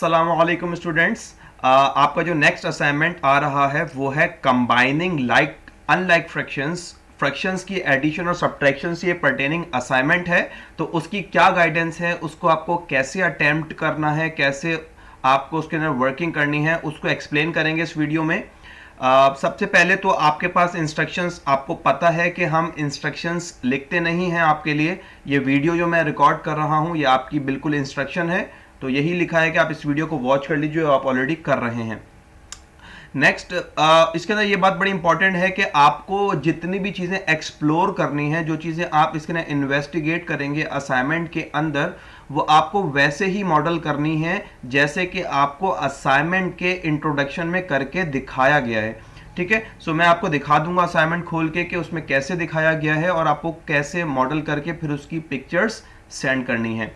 अस्सलाम वालेकुम स्टूडेंट्स। आपका जो नेक्स्ट असाइनमेंट आ रहा है वो है कंबाइनिंग लाइक अनलाइक फ्रैक्शंस की एडिशन और सब्ट्रैक्शन से ये पर्टेनिंग असाइनमेंट है। तो उसकी क्या गाइडेंस है, उसको आपको कैसे अटेम्प्ट करना है, कैसे आपको उसके अंदर वर्किंग करनी है, उसको एक्सप्लेन करेंगे इस वीडियो में। सबसे पहले तो आपके पास इंस्ट्रक्शंस, आपको पता है कि हम इंस्ट्रक्शंस लिखते नहीं हैं आपके लिए। ये वीडियो जो मैं रिकॉर्ड कर रहा हूं ये आपकी बिल्कुल इंस्ट्रक्शन है, तो यही लिखा है कि आप इस वीडियो को वॉच कर लीजिए, आप ऑलरेडी कर रहे हैं। नेक्स्ट, इसके अंदर ये बात बड़ी इंपॉर्टेंट है कि आपको जितनी भी चीज़ें एक्सप्लोर करनी है, जो चीज़ें आप इसके अंदर इन्वेस्टिगेट करेंगे असाइनमेंट के अंदर, वो आपको वैसे ही मॉडल करनी है जैसे कि आपको असाइनमेंट के इंट्रोडक्शन में करके दिखाया गया है। ठीक है, सो मैं आपको दिखा दूंगा असाइनमेंट खोल के कि उसमें कैसे दिखाया गया है और आपको कैसे मॉडल करके फिर उसकी पिक्चर्स सेंड करनी है।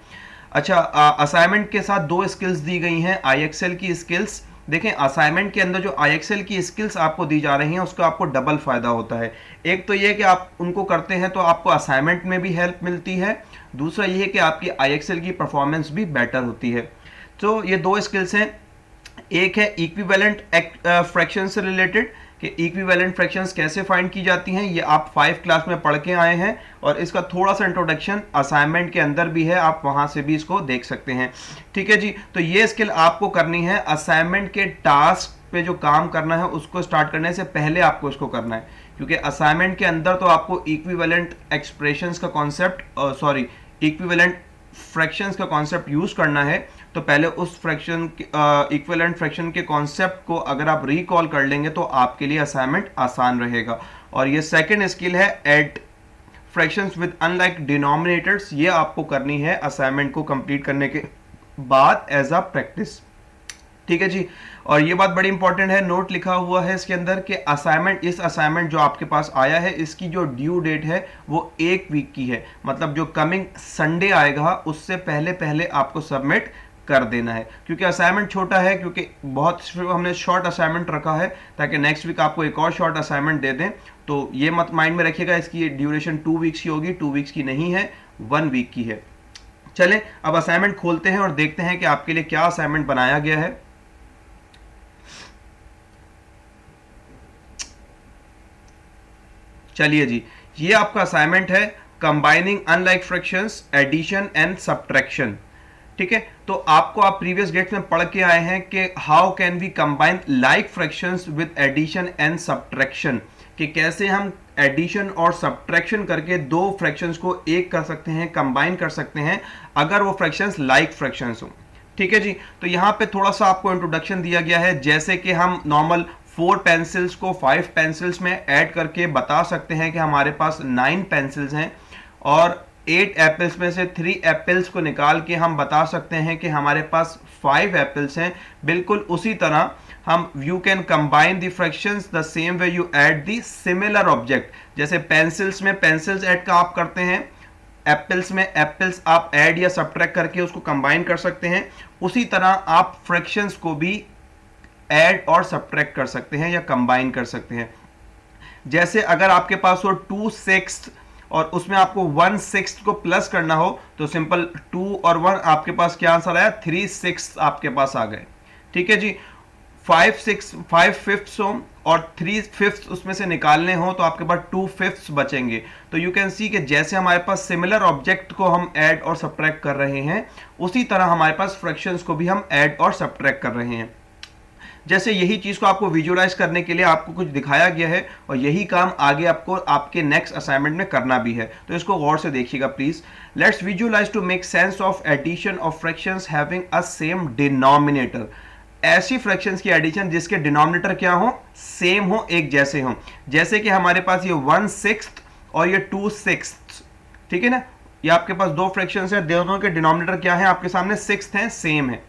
अच्छा, असाइनमेंट के साथ दो स्किल्स दी गई हैं, IXL की स्किल्स। देखें, असाइनमेंट के अंदर जो IXL की स्किल्स आपको दी जा रही हैं उसका आपको डबल फायदा होता है। एक तो ये कि आप उनको करते हैं तो आपको असाइनमेंट में भी हेल्प मिलती है, दूसरा ये है कि आपकी IXL की परफॉर्मेंस भी बेटर होती है। तो ये दो स्किल्स हैं। एक है इक्विवेलेंट फ्रैक्शन से रिलेटेड, कि इक्विवेलेंट फ्रैक्शंस कैसे फाइंड की जाती हैं, ये आप 5 क्लास में पढ़ के आए हैं और इसका थोड़ा सा इंट्रोडक्शन असाइनमेंट के अंदर भी है, आप वहां से भी इसको देख सकते हैं। ठीक है जी, तो ये स्किल आपको करनी है असाइनमेंट के टास्क पे जो काम करना है उसको स्टार्ट करने से पहले आपको इसको करना है, क्योंकि असाइनमेंट के अंदर तो आपको इक्विवेलेंट एक्सप्रेशंस का कॉन्सेप्ट, सॉरी, इक्विवेलेंट फ्रैक्शंस का कॉन्सेप्ट यूज करना है। तो पहले उस फ्रैक्शन, इक्विवेलेंट फ्रैक्शन के कॉन्सेप्ट को अगर आप रिकॉल कर लेंगे तो आपके लिए असाइनमेंट आसान रहेगा। और ये सेकंड स्किल है add fractions with unlike denominators, ये आपको करनी है असाइनमेंट को कंप्लीट करने के बाद एज अ प्रैक्टिस। ठीक है जी, और ये बात बड़ी इंपॉर्टेंट है, नोट लिखा हुआ है इसके अंदर कि असाइनमेंट, इस असाइनमेंट जो आपके पास आया है इसकी जो ड्यू डेट है वो 1 वीक की है, मतलब जो कमिंग संडे आएगा उससे पहले पहले आपको सबमिट कर देना है। क्योंकि असाइनमेंट छोटा है, क्योंकि बहुत हमने शॉर्ट असाइनमेंट रखा है ताकि नेक्स्ट वीक आपको एक और शॉर्ट असाइनमेंट दे दें। तो ये मत माइंड में रखिएगा, इसकी ड्यूरेशन 2 वीक्स की होगी, 2 वीक्स की नहीं है, 1 वीक की है। चलें अब असाइनमेंट खोलते हैं और देखते हैं कि आपके लिए क्या असाइनमेंट बनाया गया है। चलिए जी, ये आपका असाइनमेंट है combining unlike fractions, addition and subtraction. ठीक है, तो आपको, आप प्रीवियस डेट में पढ़ के आए हैं कि how can we combine like fractions with addition and subtraction, कि कैसे हम एडिशन और सब्ट्रैक्शन करके दो फ्रैक्शंस को एक कर सकते हैं, कंबाइन कर सकते हैं अगर वो फ्रैक्शंस लाइक फ्रैक्शंस हो। ठीक है जी, तो यहां पे थोड़ा सा आपको इंट्रोडक्शन दिया गया है, जैसे कि हम नॉर्मल 4 पेंसिल्स को 5 पेंसिल्स में ऐड करके बता सकते हैं कि हमारे पास 9 पेंसिल्स हैं, और 8 एप्पल्स में से 3 एप्पल्स को निकाल के हम बता सकते हैं कि हमारे पास 5 एप्पल्स हैं। बिल्कुल उसी तरह हम you can combine the fractions the same way you add the similar object. जैसे पेंसिल्स में पेंसिल्स ऐड का आप करते हैं, एप्पल्स में एप्पल्स आप ऐड या सब्ट्रैक्ट करके उसको कंबाइन कर सकते हैं, उसी तरह आप फ्रैक्शंस को भी ऐड और सब्ट्रैक्ट कर सकते हैं या कंबाइन कर सकते हैं। जैसे अगर आपके पास हो 2/6 और उसमें आपको 1/6 को प्लस करना हो तो सिंपल 2 और 1, आपके पास क्या आंसर आया, 3/6 आपके पास आ गए। ठीक है जी, 5/5 हो और 3/5 उसमें से निकालने हो तो आपके पास 2/5 बचेंगे। तो यू कैन सी कि जैसे हमारे पास सिमिलर ऑब्जेक्ट को हम ऐड और सब्ट्रैक्ट कर रहे हैं, उसी तरह हमारे पास फ्रैक्शंस को भी हम ऐड और सब्ट्रैक्ट कर रहे हैं। जैसे यही चीज को आपको विजुअलाइज करने के लिए आपको कुछ दिखाया गया है और यही काम आगे आपको आपके नेक्स्ट असाइनमेंट में करना भी है, तो इसको गौर से देखिएगा please. Let's visualise to make sense of addition of fractions having a same denominator. ऐसी फ्रैक्शंस की एडिशन जिसके डिनोमिनेटर क्या हो, सेम हो, एक जैसे हो। जैसे कि हमारे पास ये 1/6 और ये 2/6, ठीक है ना, ये आपके पास दो फ्रैक्शंस है, दोनों के डिनोमिनेटर क्या है आपके सामने, 6 है, सेम है।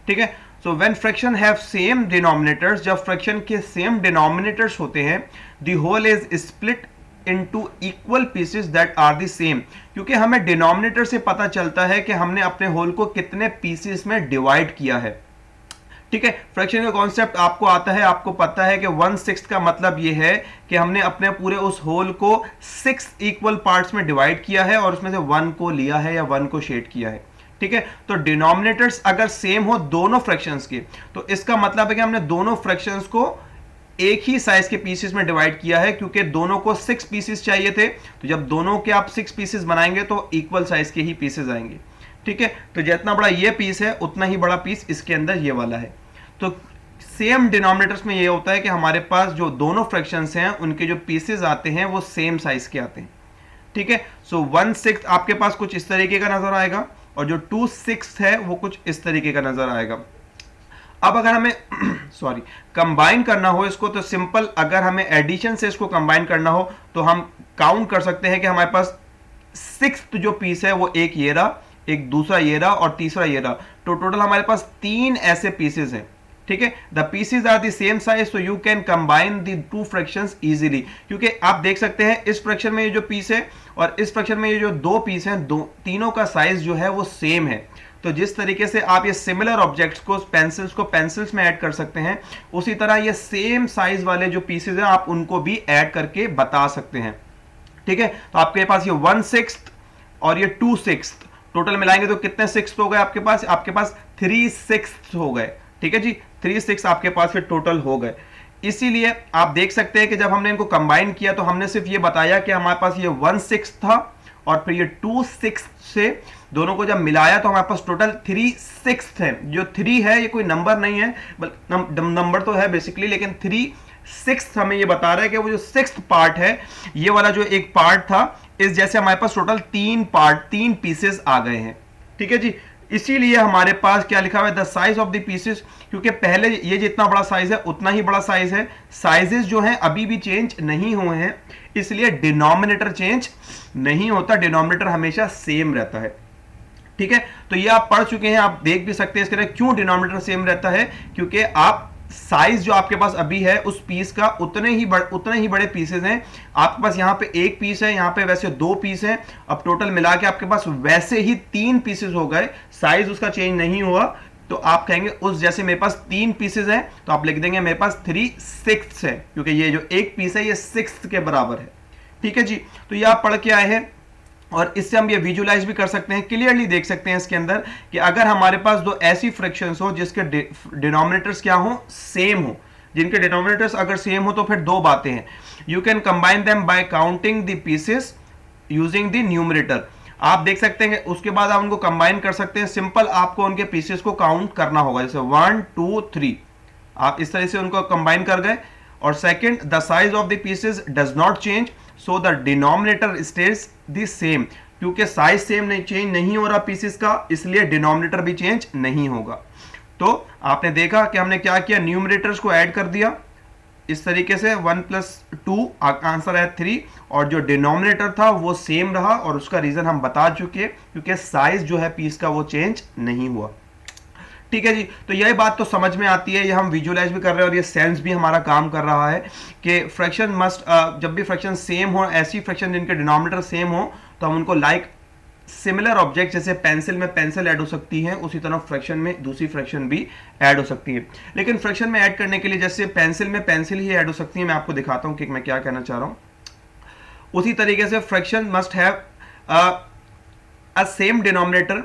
ठीक है, so when fraction have same denominators, जब फ्रैक्शन के सेम डिनोमिनेटर्स होते हैं, the whole is split into equal pieces that are the same. क्योंकि हमें डिनोमिनेटर से पता चलता है कि हमने अपने होल को कितने पीसेस में डिवाइड किया है। ठीक है, फ्रैक्शन का कॉन्सेप्ट आपको आता है, आपको पता है कि 1/6 का मतलब यह है कि हमने अपने पूरे उस होल को 6 इक्वल पार्ट्स में डिवाइड किया है और उसमें से 1 को लिया है या 1 को शेड किया है। ठीक है। तो डिनोमिनेटर्स अगर सेम हो दोनों फ्रैक्शंस के, तो इसका मतलब है कि हमने दोनों फ्रैक्शंस को एक ही साइज के पीसेस में डिवाइड किया है, क्योंकि दोनों को 6 पीसेस चाहिए थे। तो जब दोनों के आप 6 पीसेस बनाएंगे तो इक्वल साइज के ही पीसेस आएंगे, ठीक है। तो जितना बड़ा ये पीस है उतना ही बड़ा पीस इसके अंदर ये वाला है। तो सेम डिनोमिनेटर्स में ये होता है कि हमारे पास जो दोनों फ्रैक्शंस हैं उनके जो पीसेस आते हैं वो सेम साइज के आते हैं, ठीक है। सो 1/6 आपके पास कुछ इस तरीके का नजर आएगा और जो 2/6 है वो कुछ इस तरीके का नजर आएगा। अब अगर हमें सॉरी कंबाइन करना हो इसको, तो सिंपल, अगर हमें एडिशन से इसको कंबाइन करना हो तो हम काउंट कर सकते हैं कि हमारे पास 6th जो पीस है वो एक ये रहा, एक दूसरा ये रहा और तीसरा ये रहा। तो टोटल हमारे पास 3 ऐसे पीसेस हैं, ठीक है। The pieces are the same size, so you can combine the two fractions easily. क्योंकि आप देख सकते हैं इस फ्रैक्शन में ये जो पीस है और इस फ्रैक्शन में ये जो दो पीस हैं, तीनों का साइज जो है वो सेम है। तो जिस तरीके से आप ये सिमिलर ऑब्जेक्ट्स को पेंसिल्स में ऐड कर सकते हैं, उसी तरह ये सेम साइज वाले जो पीसेस हैं आप उनको भी ऐड करके बता सकते हैं, ठीक है। तो आपके पास ये 1/6 और ये 2/6 टोटल मिलाएंगे तो कितने 6 हो गए आपके पास? आपके पास 3/6 हो गए, ठीक है जी। 3/6 आपके पास फिर टोटल हो गए। इसीलिए आप देख सकते हैं कि जब हमने इनको कंबाइन किया तो हमने सिर्फ ये बताया कि हमारे पास ये 1/6 था और फिर ये 2/6 से दोनों को जब मिलाया तो हमारे पास टोटल 3/6 है। जो 3 है ये कोई नंबर नहीं है, नंबर तो है बेसिकली, लेकिन 3/6 हमें ये बता रहा है कि वो जो 6th पार्ट है, ये वाला जो एक पार्ट था, इस जैसे हमारे पास टोटल 3 पीसेस आ गए हैं, ठीक है जी। इसीलिए हमारे पास क्या लिखा हुआ है, the size of the pieces, क्योंकि पहले ये जितना बड़ा साइज है उतना ही बड़ा साइज है। साइजेस जो हैं अभी भी चेंज नहीं हुए हैं, इसलिए डिनोमिनेटर चेंज नहीं होता, डिनोमिनेटर हमेशा सेम रहता है, ठीक है। तो ये आप पढ़ चुके हैं, आप देख भी सकते हैं इसके लिए क्यों डिनोमिनेटर सेम रहता है, क्योंकि आप साइज जो आपके पास अभी है उस पीस का उतने ही बड़े पीसेस हैं। आपके पास यहाँ पे एक पीस है, यहाँ पे वैसे 2 पीस हैं, अब टोटल मिला के आपके पास वैसे ही 3 पीसेस हो गए, साइज उसका चेंज नहीं हुआ। तो आप कहेंगे उस जैसे मेरे पास 3 पीसेस हैं तो आप लिख देंगे मेरे पास 3/6 है, क्योंकि ये जो एक पीस है ये 6th के बराबर है, ठीक है जी। तो ये आप पढ़ के आए हैं और इससे हम ये विजुलाइज भी कर सकते हैं, क्लियरली देख सकते हैं इसके अंदर कि अगर हमारे पास दो ऐसी फ्रैक्शंस हो जिसके डिनोमिनेटर्स क्या हो, सेम हो, जिनके डिनोमिनेटर्स अगर सेम हो तो फिर दो बातें हैं, you can combine them by counting the pieces using the numerator. आप देख सकते हैं उसके बाद आप उनको कंबाइन कर सकते हैं। सिंपल आपको उनके पीसेस को काउंट करना होगा, जैसे 1 2 3 आप इस तरह से उनको कंबाइन कर गए। और second, the size of the pieces does not change, so the denominator stage the same, क्योंकि साइज सेम नहीं, चेंज नहीं हो रहा पीसेस का, इसलिए डिनोमिनेटर भी चेंज नहीं होगा। तो आपने देखा कि हमने क्या किया, न्यूमरेटर्स को ऐड कर दिया इस तरीके से, 1 + 2 आंसर है 3, और जो डिनोमिनेटर था वो सेम रहा, और उसका रीजन हम बता चुके, क्योंकि साइज जो है पीस का वो चेंज नहीं हुआ, ठीक है जी। तो यही बात तो समझ में आती है, ये हम विजुलाइज भी कर रहे हैं और ये सेंस भी हमारा काम कर रहा है कि फ्रैक्शन मस्ट, जब भी फ्रैक्शन सेम हो, ऐसी फ्रैक्शन जिनके डिनोमिनेटर सेम हो, तो हम उनको लाइक सिमिलर ऑब्जेक्ट, जैसे पेंसिल में पेंसिल ऐड हो सकती है, उसी तरह फ्रैक्शन में दूसरी फ्रैक्शन भी ऐड हो सकती है। लेकिन फ्रैक्शन में ऐड करने के लिए जैसे पेंसिल में पेंसिल ही ऐड हो सकती है, मैं आपको दिखाता हूं कि मैं क्या कहना चाह रहा हूं। उसी तरीके से fraction must have a same denominator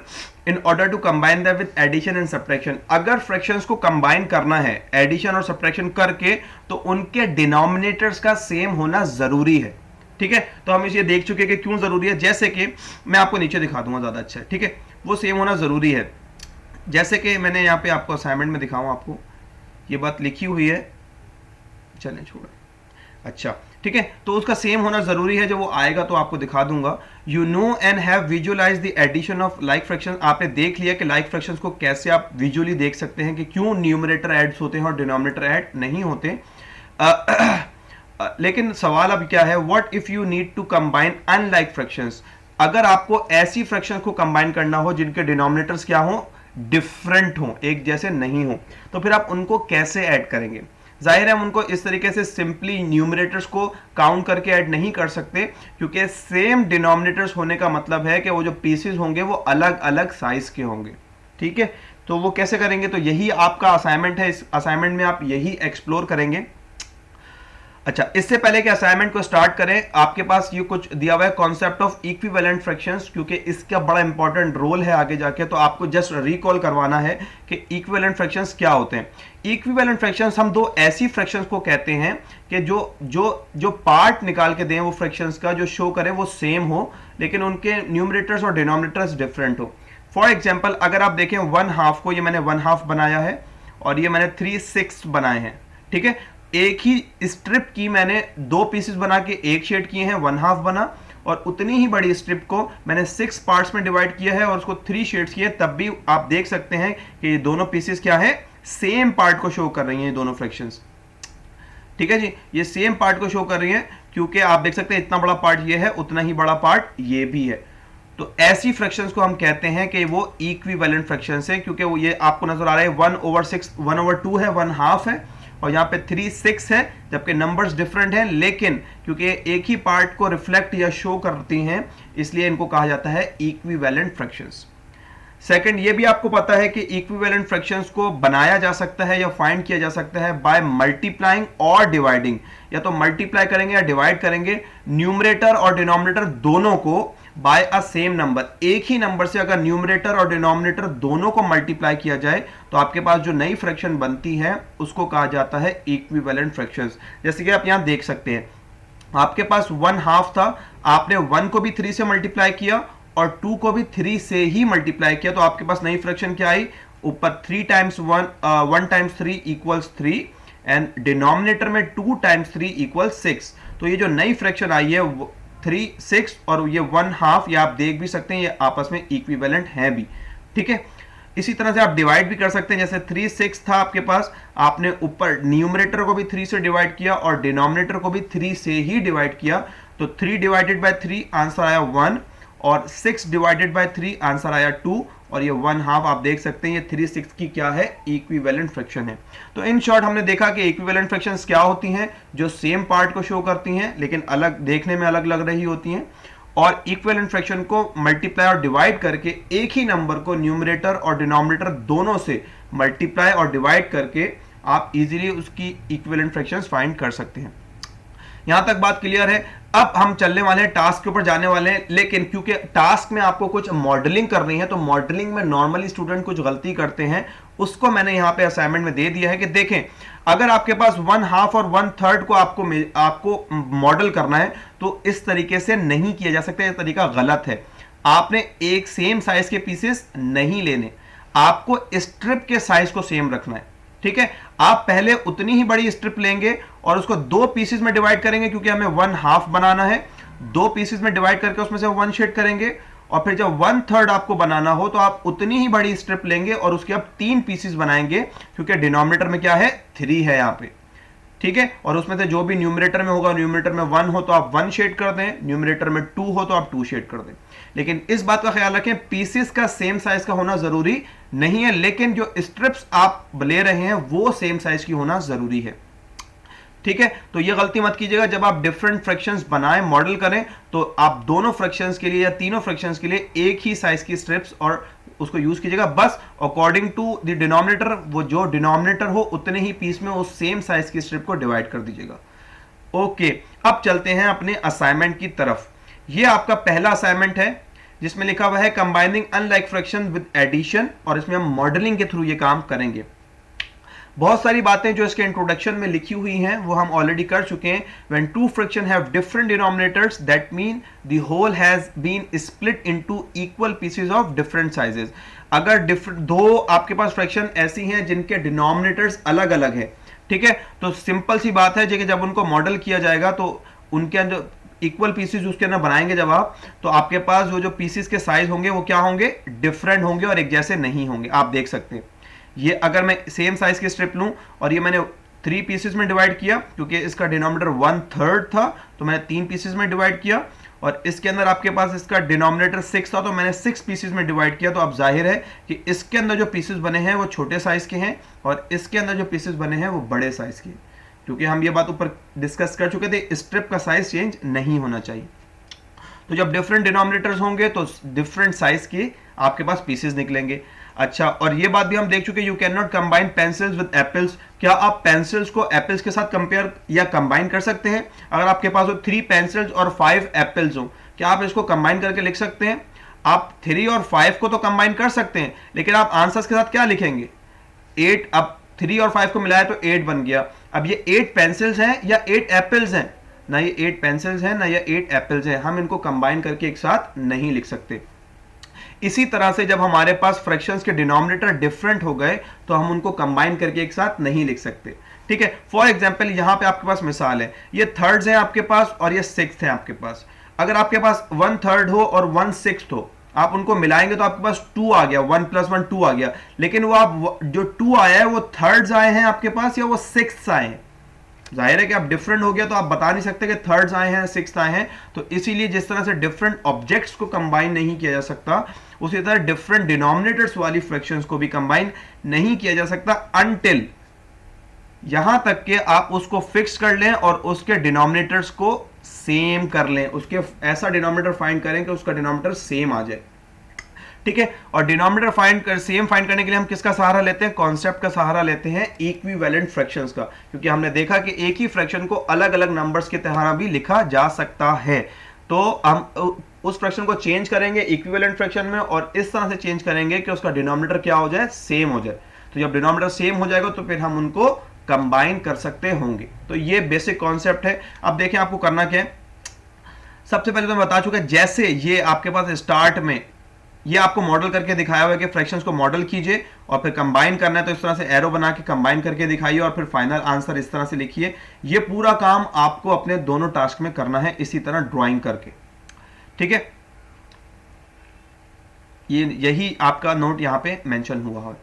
in order to combine that with addition and subtraction. अगर फ्रैक्शंस को कंबाइन करना है एडिशन और सब्ट्रैक्शन करके, तो उनके डिनोमिनेटर्स का सेम होना जरूरी है, ठीक है। तो हम इसे देख चुके कि क्यों जरूरी है, जैसे कि मैं आपको नीचे दिखा दूंगा, ज्यादा अच्छा है, ठीक है। वो सेम होना जरूरी है, जैसे कि मैंने यहाँ पे आपको असाइनमेंट में दिखाऊं, आपको ये बात लिखी हुई है, चलें छोड़, अच्छा ठीक है। तो उसका सेम होना जरूरी है, जब वो आएगा तो आपको दिखा दूंगा। You know and have visualise the addition of like fraction. आपने देख लिया कि लाइक फ्रैक्शंस को कैसे आप विजुअली देख सकते हैं कि क्यों न्यूमरेटर ऐड्स होते हैं और डिनोमिनेटर ऐड नहीं होते। लेकिन सवाल अब क्या है, what if you need to combine unlike fractions. अगर आपको ऐसी फ्रैक्शंस को कंबाइन करना हो जिनके डिनोमिनेटर्स क्या हो, डिफरेंट हो, एक जैसे नहीं हो, तो फिर आप उनको कैसे ऐड करेंगे। जाहिर है हम उनको इस तरीके से सिंपली न्यूमरेटर्स को काउंट करके ऐड नहीं कर सकते, क्योंकि सेम डिनोमिनेटर्स होने का मतलब है कि वो जो पीसेस होंगे वो अलग अलग साइज के होंगे, ठीक है। तो वो कैसे करेंगे, तो यही आपका असाइनमेंट है, इस असाइनमेंट में आप यही एक्सप्लोर करेंगे। अच्छा, इससे पहले कि असाइनमेंट को स्टार्ट करें, आपके पास ये कुछ दिया हुआ है कॉन्सेप्ट ऑफ इक्विवेलेंट फ्रैक्शंस, क्योंकि इसका बड़ा इंपॉर्टेंट रोल है आगे जाके, तो आपको जस्ट रिकॉल करवाना है कि इक्विवेलेंट फ्रैक्शंस क्या होते हैं। इक्विवेलेंट फ्रैक्शंस हम दो ऐसी फ्रैक्शंस को कहते हैं कि जो जो जो पार्ट निकाल के दें वो फ्रैक्शंस का, जो शो करें वो सेम हो, लेकिन उनके न्यूमरेटर्स और डिनोमिनेटर्स डिफरेंट हो। फॉर एग्जाम्पल, अगर आप देखें 1/2 को, ये मैंने 1/2 बनाया है और ये मैंने 3/6 बनाए हैं, ठीक है। एक ही स्ट्रिप की मैंने दो पीसेस बना के एक शेड किए हैं, 1/2 बना, और उतनी ही बड़ी स्ट्रिप को मैंने 6 पार्ट्स में डिवाइड किया है और उसको 3 शेड्स किए, तब भी आप देख सकते हैं कि ये दोनों पीसेस क्या है, सेम पार्ट को शो कर रही हैं ये दोनों फ्रैक्शंस। ठीक है जी, ये सेम पार्ट को शो कर रही हैं, क्योंकि आप देख सकते हैं इतना बड़ा पार्ट ये है, उतना ही बड़ा पार्ट ये भी है। तो ऐसी फ्रैक्शंस को हम कहते हैं कि वो इक्विवेलेंट फ्रैक्शंस है, क्योंकि वो ये आपको नजर आ रहा है 1/6, 1/2 है, 1/2 है, और यहाँ पे 3/6 है, जबकि नंबर्स डिफरेंट हैं, लेकिन क्योंकि एक ही पार्ट को रिफ्लेक्ट या शो करती हैं, इसलिए इनको कहा जाता है इक्विवेलेंट फ्रैक्शंस। सेकंड, ये भी आपको पता है कि इक्विवेलेंट फ्रैक्शंस को बनाया जा सकता है या फाइंड किया जा सकता है बाय मल्टीप्लाइंग और डिवाइडिंग। या तो मल्टीप्लाई करेंगे या डिवाइड करेंगे न्यूमरेटर और डिनोमिनेटर दोनों को बाय अ सेम नंबर। एक ही नंबर से अगर न्यूमरेटर और डिनोमिनेटर दोनों को मल्टीप्लाई किया जाए तो आपके पास जो नई फ्रैक्शन बनती है उसको कहा जाता है इक्विवेलेंट फ्रैक्शंस। जैसे कि आप यहां देख सकते हैं, आपके पास 1/2 था, आपने 1 को भी 3 से मल्टीप्लाई किया और 2 को भी 3 से ही मल्टीप्लाई किया, तो आपके पास नई फ्रैक्शन क्या आई, ऊपर 3 times 1 times 3 equals 3, and denominator में 2 टाइम्स 3 इक्वल्स 6। तो ये जो नई फ्रैक्शन आई है 3, 6 और ये 1/2, ये आप देख भी सकते हैं ये आपस में इक्विवेलेंट हैं भी। ठीक है, इसी तरह से आप डिवाइड भी कर सकते हैं। जैसे 3/6 था आपके पास, आपने ऊपर न्यूमरेटर को भी 3 से डिवाइड किया और डिनोमिनेटर को भी 3 से ही डिवाइड किया, तो 3 डिवाइडेड बाय 3 आंसर आया 1, और 6 डिवाइडेड बाय 3 आंसर आया 2, और ये 1/2 आप देख सकते हैं ये 3/6 की क्या है, इक्विवेलेंट फ्रैक्शन है। तो इन शॉर्ट हमने देखा कि इक्विवेलेंट फ्रैक्शंस क्या होती हैं, जो सेम पार्ट को शो करती हैं लेकिन अलग देखने में अलग लग रही होती हैं, और इक्विवेलेंट फ्रैक्शन को मल्टीप्लाई और डिवाइड करके एक ही नंबर को न्यूमरेटर और डिनोमिनेटर दोनों से मल्टीप्लाई और डिवाइड करके आप इजीली उसकी इक्विवेलेंट फ्रैक्शंस फाइंड कर सकते हैं। यहां तक बात क्लियर है। अब हम चलने वाले हैं टास्क के ऊपर जाने वाले हैं, लेकिन क्योंकि टास्क में आपको कुछ मॉडलिंग करनी है, तो मॉडलिंग में नॉर्मली स्टूडेंट कुछ गलती करते हैं, उसको मैंने यहां पे असाइनमेंट में दे दिया है कि देखें, अगर आपके पास 1/2 और 1/3 को आपको मॉडल करना है तो इस तरीके से नहीं किया जा सकता, यह तरीका गलत है। आपने एक सेम साइज के पीसेस नहीं लेने, आपको स्ट्रिप के साइज को सेम रखना है। ठीक है, आप पहले उतनी ही बड़ी स्ट्रिप लेंगे और उसको दो पीसेस में डिवाइड करेंगे, क्योंकि हमें 1/2 बनाना है, दो पीसेस में डिवाइड करके उसमें से 1 शेड करेंगे, और फिर जब 1/3 आपको बनाना हो तो आप उतनी ही बड़ी स्ट्रिप लेंगे और उसके आप 3 पीसेस बनाएंगे, क्योंकि डिनोमिनेटर में क्या है, 3 है यहां पे। ठीक है, और उसमें से जो भी न्यूमरेटर में होगा, न्यूमरेटर में 1 हो तो आप 1 शेड कर दें, न्यूमरेटर में 2 हो तो आप 2 शेड कर दें। लेकिन इस बात का ख्याल रखें, पीसेस का सेम साइज का होना जरूरी नहीं है, लेकिन जो स्ट्रिप्स आप ले रहे हैं वो सेम साइज की होना जरूरी है। ठीक है, तो ये गलती मत कीजिएगा, जब आप डिफरेंट फ्रैक्शंस बनाएं, मॉडल करें, तो आप दोनों फ्रैक्शंस के लिए या तीनों फ्रैक्शंस के लिए एक ही साइज की स्ट्रिप्स और उसको यूज कीजिएगा, बस अकॉर्डिंग टू द डिनोमिनेटर, वो जो डिनोमिनेटर हो उतने ही पीस में उस सेम साइज की स्ट्रिप को डिवाइड कर दीजिएगा। ओके, अब चलते हैं अपने असाइनमेंट की तरफ। ये आपका पहला असाइनमेंट है जिसमें लिखा हुआ है combining unlike fraction with addition, और इसमें हम मॉडलिंग के थ्रू ये काम करेंगे। बहुत सारी बातें जो इसके इंट्रोडक्शन में लिखी हुई हैं वो हम ऑलरेडी कर चुके हैं। When two fraction have different denominators that mean the whole has been split into equal pieces of different sizes. अगर दो आपके पास फ्रैक्शन ऐसी हैं जिनके डिनोमिनेटर्स अलग अलग है, ठीक है, तो सिंपल सी बात है कि जब उनको मॉडल किया जाएगा तो उनके अंदर इक्वल पीसेस उसके अंदर बनाएंगे जब आप, तो आपके पास जो पीसेस के साइज होंगे वो क्या होंगे, डिफरेंट होंगे और एक जैसे नहीं होंगे। आप देख सकते हैं, ये अगर मैं सेम साइज की स्ट्रिप लूं और ये मैंने 3 पीसेस में डिवाइड किया, क्योंकि इसका डिनोमिनेटर 1/3 था तो मैंने 3 पीसेस में डिवाइड किया, और इसके अंदर आपके पास इसका डिनोमिनेटर 6 था तो मैंने 6 पीसेस में डिवाइड किया। तो अब जाहिर है कि इसके अंदर जो पीसेस बने हैं वो छोटे साइज के हैं और इसके अंदर जो पीसेस बने हैं वो बड़े साइज के, क्योंकि हम ये बात ऊपर डिस्कस कर चुके थे, स्ट्रिप का साइज चेंज नहीं होना चाहिए। तो जब डिफरेंट डिनोमिनेटर्स होंगे तो डिफरेंट साइज के आपके पास पीसेस निकलेंगे। अच्छा, और ये बात भी हम देख चुके, you can not combine pencils with apples. क्या आप पेंसिल्स को एप्पल्स के साथ कंपेयर या कंबाइन कर सकते हैं? अगर आपके पास 3 पेंसिल्स और 5 एप्पल्स हो, क्या आप इसको कंबाइन करके लिख सकते हैं? आप 3 और 5 को तो कंबाइन कर सकते हैं, लेकिन आप आंसर्स के साथ क्या लिखेंगे? 8। अब 3 और 5 को मिलाया तो 8 बन गया। अब ये 8 पेंसिल्स हैं या 8 एप्पल्स हैं? ना ये 8 पेंसिल्स हैं ना ये 8 एप्पल्स हैं, हम इनको कंबाइन करके एक साथ नहीं लिख सकते। इसी तरह से जब हमारे पास फ्रैक्शंस के डिनोमिनेटर डिफरेंट हो गए तो हम उनको कंबाइन करके एक साथ नहीं लिख सकते। ठीक है, फॉर एग्जांपल यहां पे आपके पास मिसाल है, ये थर्ड्स हैं आपके पास और ये सिक्स्थ हैं आपके पास। अगर आपके पास 1/3 हो और 1/6 हो, आप उनको मिलाएंगे तो आपके पास 2 आ गया, 1 + 1 2 आ गया। लेकिन वो आप जो 2 आया है वो थर्ड्स आए हैं आपके पास या वो सिक्स्थ आए हैं? जाहिर है कि आप डिफरेंट हो गया तो आप बता नहीं सकते कि थर्ड्स आए हैं सिक्स्थ आए हैं। तो इसीलिए जिस तरह से डिफरेंट ऑब्जेक्ट्स को कंबाइन नहीं किया जा सकता, उसी तरह डिफरेंट डिनोमिनेटर्स वाली फ्रैक्शंस को भी कंबाइन नहीं किया जा सकता अनटिल यहां तक कि आप उसको फिक्स कर लें और उसके डिनोमिनेटर्स को सेम कर लें, उसके ऐसा डिनोमिनेटर फाइंड करें कि उसका डिनोमिनेटर सेम आ जाए। ठीक है, और डिनोमिनेटर सेम फाइंड करने के लिए हम किसका सहारा लेते हैं? कॉन्सेप्ट का सहारा लेते हैं, इक्विवेलेंट फ्रैक्शंस का, क्योंकि हमने देखा कि एक ही फ्रैक्शन को अलग अलग नंबर्स की तरह भी लिखा जा सकता है। तो हम उस फ्रैक्शन को चेंज करेंगे इक्विवेलेंट फ्रैक्शन में और इस तरह से चेंज करेंगे कि उसका डिनोमिनेटर क्या हो जाए? सेम हो जाए। तो जब डिनोमिनेटर सेम हो जाएगा तो फिर हम उनको कंबाइन कर सकते होंगे। तो ये बेसिक कॉन्सेप्ट है। अब देखें आपको करना क्या है। सबसे पहले तो मैं बता चुका, जैसे ये आपके पास स्टार्ट में ये आपको मॉडल करके दिखाया हुआ है कि फ्रैक्शंस को मॉडल कीजिए और फिर कंबाइन करना है तो इस तरह से एरो बना के कंबाइन करके दिखाइए और फिर फाइनल आंसर इस तरह से लिखिए। ये पूरा काम आपको अपने दोनों टास्क में करना है इसी तरह ड्राइंग करके। ठीक है, ये यही आपका नोट यहां पे मेंशन हुआ है।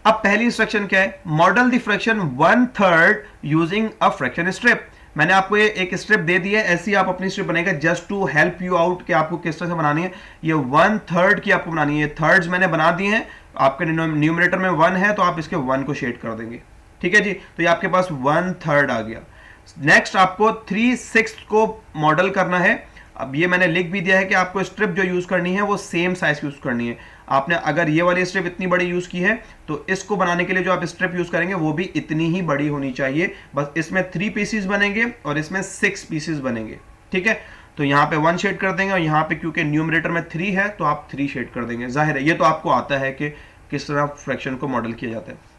अब पहली इंस्ट्रक्शन क्या है? Model the fraction 1/3 using a fraction strip. मैंने आपको ये एक स्ट्रिप दे दी है, ऐसी आप अपनी स्ट्रिप बनाएगा just to help you out कि आपको किस तरह से बनानी है। ये 1/3 की आपको बनानी है, थर्ड्स मैंने बना दिए हैं। आपके न्यूमरेटर में 1 है तो आप इसके 1 को शेड कर देंगे। ठीक है जी, तो ये आपके पास 1/3 आ गया। नेक्स्ट आपको 3/6 को मॉडल करना है। अब ये मैंने लिख भी दिया है कि आपको स्ट्रिप जो यूज करनी है वो सेम साइज यूज करनी है। आपने अगर ये वाली स्ट्रिप इतनी बड़ी यूज की है तो इसको बनाने के लिए जो आप स्ट्रिप यूज करेंगे वो भी इतनी ही बड़ी होनी चाहिए। बस इसमें 3 पीसेस बनेंगे और इसमें 6 पीसेस बनेंगे। ठीक है, तो यहाँ पे 1 शेड कर देंगे और यहाँ पे क्योंकि न्यूमरेटर में 3 है तो आप 3 शेड कर देंगे। जाहिर है ये तो आपको आता है कि किस तरह फ्रैक्शन को मॉडल किया जाता है।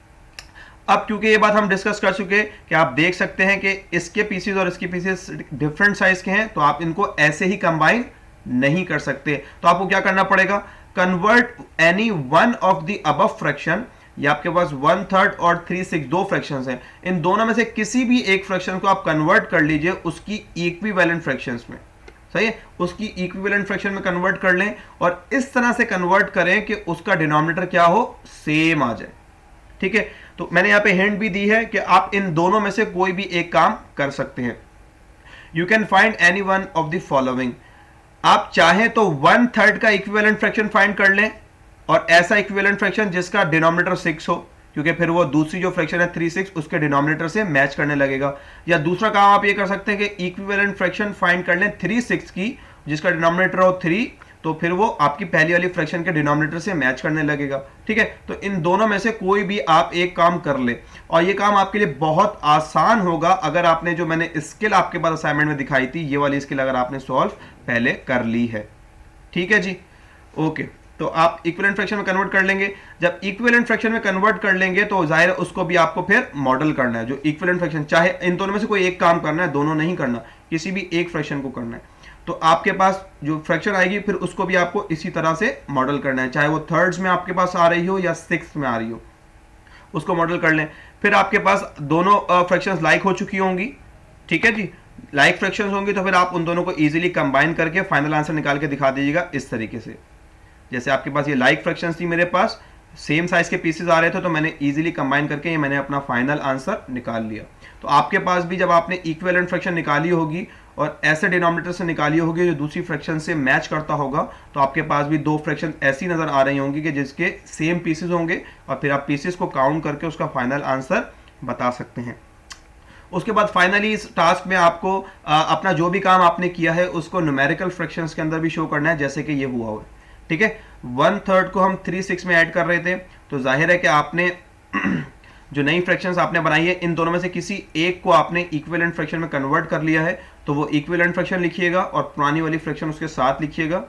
अब क्योंकि ये बात हम डिस्कस कर चुके कि आप देख सकते हैं कि इसके पीसेस और इसके पीसेस डिफरेंट साइज के हैं तो आप इनको ऐसे ही कंबाइन नहीं कर सकते। तो आपको क्या करना पड़ेगा? Convert any one of the above fraction. ये आपके पास 1/3 और 3/6 दो फ्रैक्शंस हैं, इन दोनों में से किसी भी एक फ्रैक्शन को आप कन्वर्ट कर लीजिए उसकी इक्विवेलेंट फ्रैक्शंस में। सही है, उसकी इक्विवेलेंट फ्रैक्शन में कन्वर्ट कर लें और इस तरह से कन्वर्ट करें कि उसका डिनोमिनेटर क्या हो? सेम आ जाए। ठीक है, तो मैंने यहां पे हिंट भी दी है कि आप इन दोनों में से कोई भी एक काम कर सकते हैं। You can find any one of the following. आप चाहें तो 1/3 का इक्विवेलेंट फ्रैक्शन फाइंड कर लें और ऐसा इक्विवेलेंट फ्रैक्शन जिसका डिनोमिनेटर 6 हो, क्योंकि फिर वो दूसरी जो फ्रैक्शन है 3/6 उसके डिनोमिनेटर से मैच करने लगेगा। या दूसरा काम आप ये कर सकते हैं कि इक्विवेलेंट फ्रैक्शन फाइंड कर लें 3/6 की जिसका डिनोमिनेटर हो 3, तो फिर वो आपकी पहली वाली फ्रैक्शन के डिनोमिनेटर से मैच करने लगेगा। ठीक है, तो इन दोनों में से कोई भी आप एक काम कर ले और ये काम आपके लिए बहुत आसान होगा अगर आपने जो मैंने स्किल आपके पास असाइनमेंट में दिखाई थी ये वाली स्किल अगर आपने सॉल्व पहले कर ली है। ठीक है जी, ओके। तो आप इक्विवेलेंट फ्रैक्शन में कन्वर्ट कर लेंगे। जब इक्विवेलेंट फ्रैक्शन में कन्वर्ट कर लेंगे तो जाहिर है उसको भी आपको फिर मॉडल करना है। जो इक्विवेलेंट फ्रैक्शन, चाहे इन दोनों में से कोई एक काम करना है, दोनों नहीं करना, किसी भी एक फ्रैक्शन को करना है। तो आपके पास जो फ्रैक्शन आएगी फिर उसको भी आपको इसी तरह से मॉडल करना है, चाहे वो थर्ड्स में आपके पास आ रही हो या सिक्स्थ में आ रही हो, उसको मॉडल कर लें। फिर आपके पास दोनों फ्रैक्शंस लाइक हो चुकी होंगी। ठीक है जी, लाइक फ्रैक्शंस होंगी तो फिर आप उन दोनों को इजीली कंबाइन करके फाइनल आंसर निकाल के दिखा दीजिएगा इस तरीके से। जैसे आपके पास ये लाइक फ्रैक्शंस थी, मेरे पास सेम साइज के पीसेस आ रहे थे तो मैंने इजीली कंबाइन करके ये मैंने अपना फाइनल आंसर निकाल लिया। तो आपके पास भी जब आपने इक्विवेलेंट फ्रैक्शन निकाली होगी और ऐसे डिनोमिनेटर से निकाली होगी जो दूसरी फ्रैक्शन से मैच करता होगा, तो आपके पास भी दो फ्रैक्शन ऐसी नजर आ रही होंगी कि जिसके सेम पीसेस होंगे और फिर आप पीसेस को काउंट करके उसका फाइनल आंसर बता सकते हैं। उसके बाद फाइनली इस टास्क में आपको अपना जो भी काम आपने किया है उसको न्यूमेरिकल फ्रैक्शंस के अंदर भी शो करना है, जैसे कि ये हुआ है। ठीक है, 1/3 को हम 3/6 में ऐड कर रहे थे, तो जाहिर है कि आपने जो नई फ्रैक्शंस आपने बनाई है इन दोनों में से किसी एक को आपने इक्विवेलेंट फ्रैक्शन में कन्वर्ट कर लिया है, तो वो इक्विवेलेंट फ्रैक्शन लिखिएगा और पुरानी वाली फ्रैक्शन उसके साथ लिखिएगा।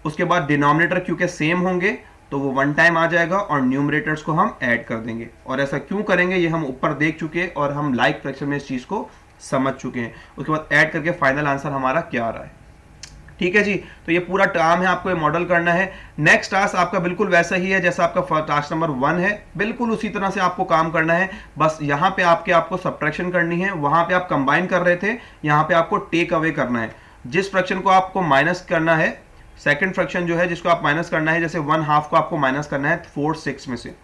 उसके बाद डिनोमिनेटर क्योंकि सेम होंगे तो वो वन टाइम आ जाएगा और न्यूमरेटर्स को हम ऐड कर देंगे। और ऐसा क्यों करेंगे ये हम ऊपर देख चुके हैं और हम लाइक फ्रैक्शन में इस चीज को समझ चुके हैं। उसके बाद ऐड करके फाइनल आंसर हमारा क्या आ रहा है। ठीक है जी, तो ये पूरा काम है, आपको ये मॉडल करना है। नेक्स्ट टास्क आपका बिल्कुल वैसा ही है जैसा आपका टास्क नंबर 1 है, बिल्कुल उसी तरह से आपको काम करना है। बस यहाँ पे आपको सब्ट्रैक्शन करनी है, वहां पे आप कंबाइन कर रहे थे, यहाँ पे आपको टेक अवे करना है। जिस फ्रैक्शन को आपको माइनस करना है, सेकंड फ्रैक्शन जो है जिसको आप माइनस करना है, जैसे 1/2 को आपको माइनस करना है 4/6 में से,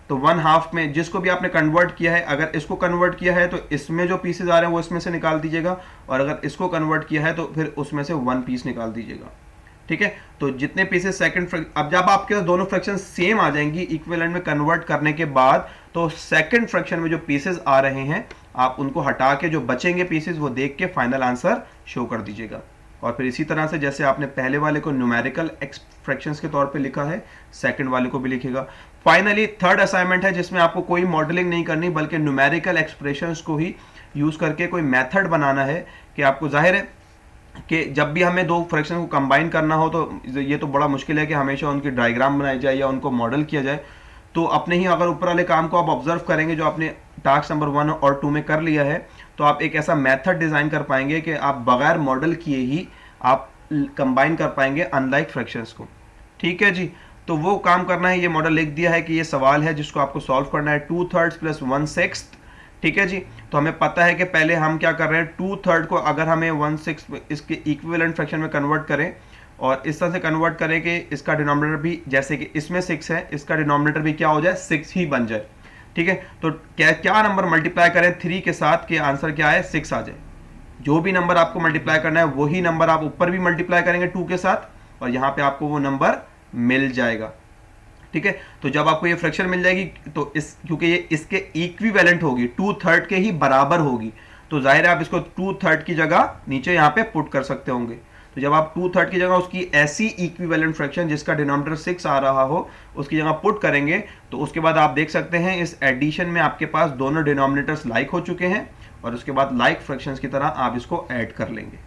तो 1/2 में जिसको भी आपने कन्वर्ट किया है, अगर इसको कन्वर्ट किया है तो इसमें जो पीसेज आ रहे हैं वो इसमें से निकाल दीजिएगा, और अगर इसको कन्वर्ट किया है तो फिर उसमें से 1 पीस निकाल दीजिएगा। ठीक है, तो जितने पीसेस अब जब आपके दोनों फ्रैक्शन सेम आ जाएंगी इक्विवेलेंट में कन्वर्ट करने के बाद, तो सेकंड फ्रैक्शन में जो पीसेस आ रहे हैं आप उनको हटा के जो बचेंगे पीसेस वो देख के फाइनल आंसर शो कर दीजिएगा। और फिर इसी तरह से जैसे आपने पहले वाले को न्यूमेरिकल फ्रैक्शंस के तौर पे लिखा है, सेकंड वाले को भी लिखेगा। फाइनली थर्ड असाइनमेंट है जिसमें आपको कोई मॉडलिंग नहीं करनी बल्कि न्यूमेरिकल एक्सप्रेशंस को ही यूज करके कोई मेथड बनाना है कि आपको जाहिर है कि जब भी हमें दो फ्रैक्शन को कंबाइन करना हो तो ये तो बड़ा मुश्किल है कि हमेशा उनकी डायग्राम बनाई जाए या उनको मॉडल किया जाए। तो अपने ही अगर ऊपर वाले काम को आप ऑब्जर्व करेंगे जो आपने टास्क नंबर 1 और 2 में कर लिया है, तो आप एक ऐसा मेथड डिजाइन कर पाएंगे कि आप बगैर मॉडल किए ही आप कंबाइन कर पाएंगे अनलाइक फ्रैक्शंस को। ठीक है जी, तो वो काम करना है। ये मॉडल लिख दिया है कि ये सवाल है जिसको आपको सॉल्व करना है 2/3 + 1/6। ठीक है जी, तो हमें पता है कि पहले हम क्या कर रहे हैं, 2/3 को अगर हमें 1/6 इसके इक्विवेलेंट फ्रैक्शन में कन्वर्ट करें और इस तरह से कन्वर्ट करें कि इसका डिनोमिनेटर भी, जैसे कि इसमें 6 है, इसका डिनोमिनेटर भी क्या हो जाए, 6 ही बन जाए। ठीक है, तो क्या नंबर मल्टीप्लाई करें 3 के साथ कि आंसर क्या है, 6 आ जाए। जो भी नंबर आपको मल्टीप्लाई करना है वही नंबर आप ऊपर भी मल्टीप्लाई करेंगे 2 के साथ और यहां पे आपको वो नंबर मिल जाएगा। ठीक है, तो जब आपको ये फ्रैक्शन मिल जाएगी तो क्योंकि ये इसके इक्विवेलेंट होगी, 2/3 के ही बराबर होगी, तो जाहिर है आप इसको 2/3 की जगह नीचे यहाँ पे पुट कर सकते होंगे। तो जब आप 2/3 की जगह उसकी ऐसी इक्विवेलेंट फ्रैक्शन जिसका डिनोमिनेटर 6 आ रहा हो उसकी जगह पुट करेंगे, तो उसके बाद आप देख सकते हैं इस एडिशन में आपके पास दोनों डिनोमिनेटर्स लाइक हो चुके हैं और उसके बाद लाइक फ्रैक्शंस की तरह आप इसको ऐड कर लेंगे।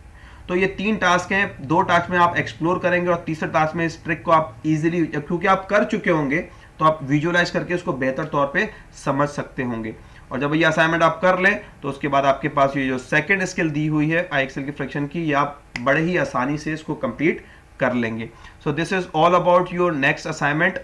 तो ये 3 टास्क हैं, 2 टास्क में आप एक्सप्लोर करेंगे और तीसरे टास्क में इस ट्रिक को आप इजीली, क्योंकि आप कर चुके होंगे तो आप विजुअलाइज करके उसको बेहतर तौर पे समझ सकते होंगे। और जब ये असाइनमेंट आप कर लें तो उसके बाद आपके पास ये जो सेकंड स्किल दी हुई है IXL की फ्रैक्शन की, ये आप बड़े ही आसानी से इसको कंप्लीट कर लेंगे। So this is all about your next assignment.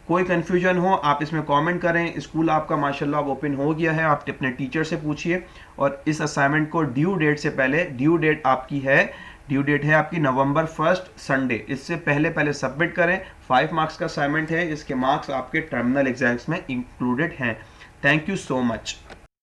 कोई कंफ्यूजन हो आप इसमें कमेंट करें। स्कूल आपका माशाल्लाह ओपन हो गया है, आप अपने टीचर से पूछिए। और इस असाइनमेंट को ड्यू डेट से पहले, ड्यू डेट है आपकी November 1 संडे, इससे पहले सबमिट करें। 5 मार्क्स का असाइनमेंट है, इसके मार्क्स आपके टर्मिनल एग्जाम्स में इंक्लूडेड हैं। Thank you so much.